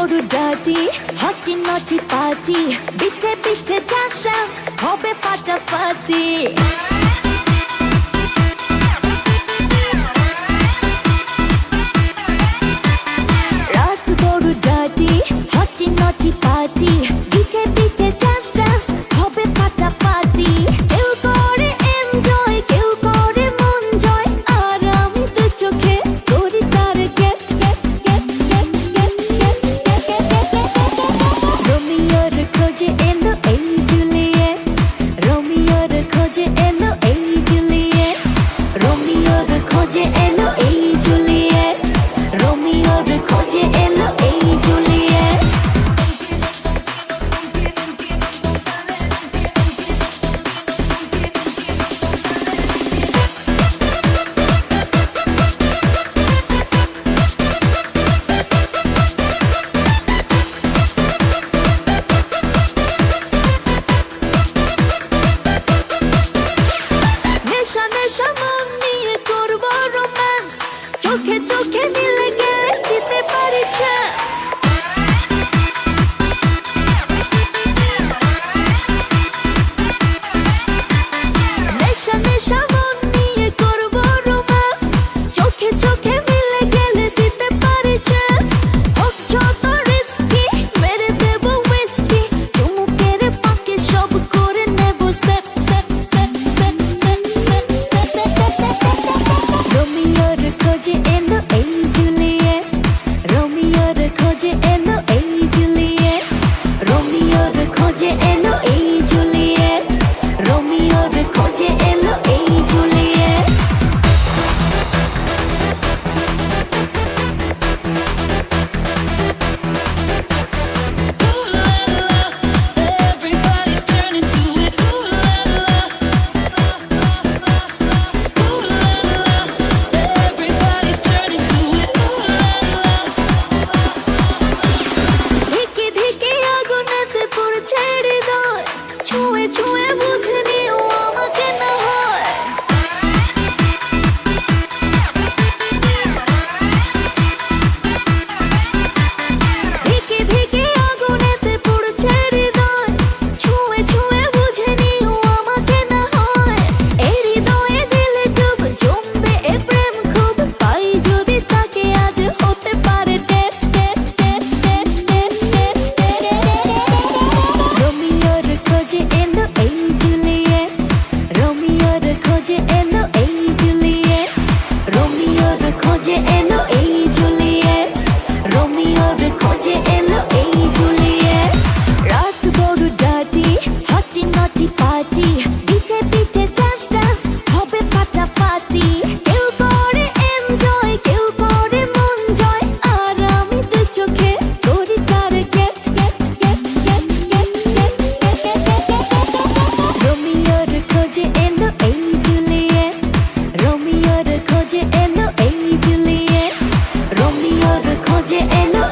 বড় ডার্টি হটি নটি পার্টি বিটে বিটে ডান্স ডান্স হবে ফাটাফাটি রাত বড় ডার্টি হটি নটি পার্টি বিটে বিটে ডান্স ডান্স হবে ফাটাফাটি কেউ করে এনজয় কেউ করে মন জয় আর আমি তো চোখে করি তার gate gate gate gate gate gate রোমিওর খোঁজে এলো এই জুলিয়েট রোমিওর খোঁজে এলো এই জুলিয়েট রোমিওর খোঁজে এলো এই জুলিয়েট রোমিওর খোঁজে এলো এই জুলিয়েট নেশা নেশা মন নিয়ে করবো রোম্যান্স চোখে চোখে মিলে গেলে দিতে পারি চান্স নেশা নেশা মন নিয়ে করবো রোম্যান্স চোখে চোখে মিলে গেলে দিতে পারি চান্স হোক যত রিস্কি মেরে দেবো হুইস্কি চুমুকের পাকে সব করে নেবো set set set set set set set রোমিওর খোঁজে এলো এই জুলিয়েট রোমিওর খোঁজে এলো এই জুলিয়েট রোমিওর খোঁজে এলো এই জুলিয়েট রোমিওর খোঁজে এলো এই Juliet Everybody's turning to it. Ooh la la. Ooh la la. Everybody's turning to it. Ooh la la. ধিকে ধিকে আগুনেতে পড়ছে হৃদয় ছুঁয়ে ছুঁয়ে বুঝে নিও আমাকে না হয় ধিকে ধিকে আগুনেতে পড়ছে হৃদয় ছুঁয়ে ছুঁয়ে বুঝে নিও আমাকে না হয় এই হৃদয়ে দিলে ডুব জমবে এ প্রেম খুব পাই যদি তাকে আজ হতে পারে টেট টেট টেট টেট টেট টেট রোমিওর খোঁজে এলো এই জুলিয়েট রোমিওর খোঁজে এলো এই জুলিয়েট রোমিওর খোঁজে এলো এই জুলিয়েট রোমিওর খোঁজে এলো এই জুলিয়েট রাত বড় ডার্টি হটি নটি পার্টি বিটে বিটে ডান্স ডান্স হবে ফাটাফাটি কেউ করে এনজয় কেউ করে মন জয় আর আমি তো চোখে করি তার gate gate gate gate gate gate gate রোমিওর খোঁজে এলো এই জুলিয়েট রোমিওর খোঁজে এলো এই জুলিয়েট রোমিওর খোঁজে এলো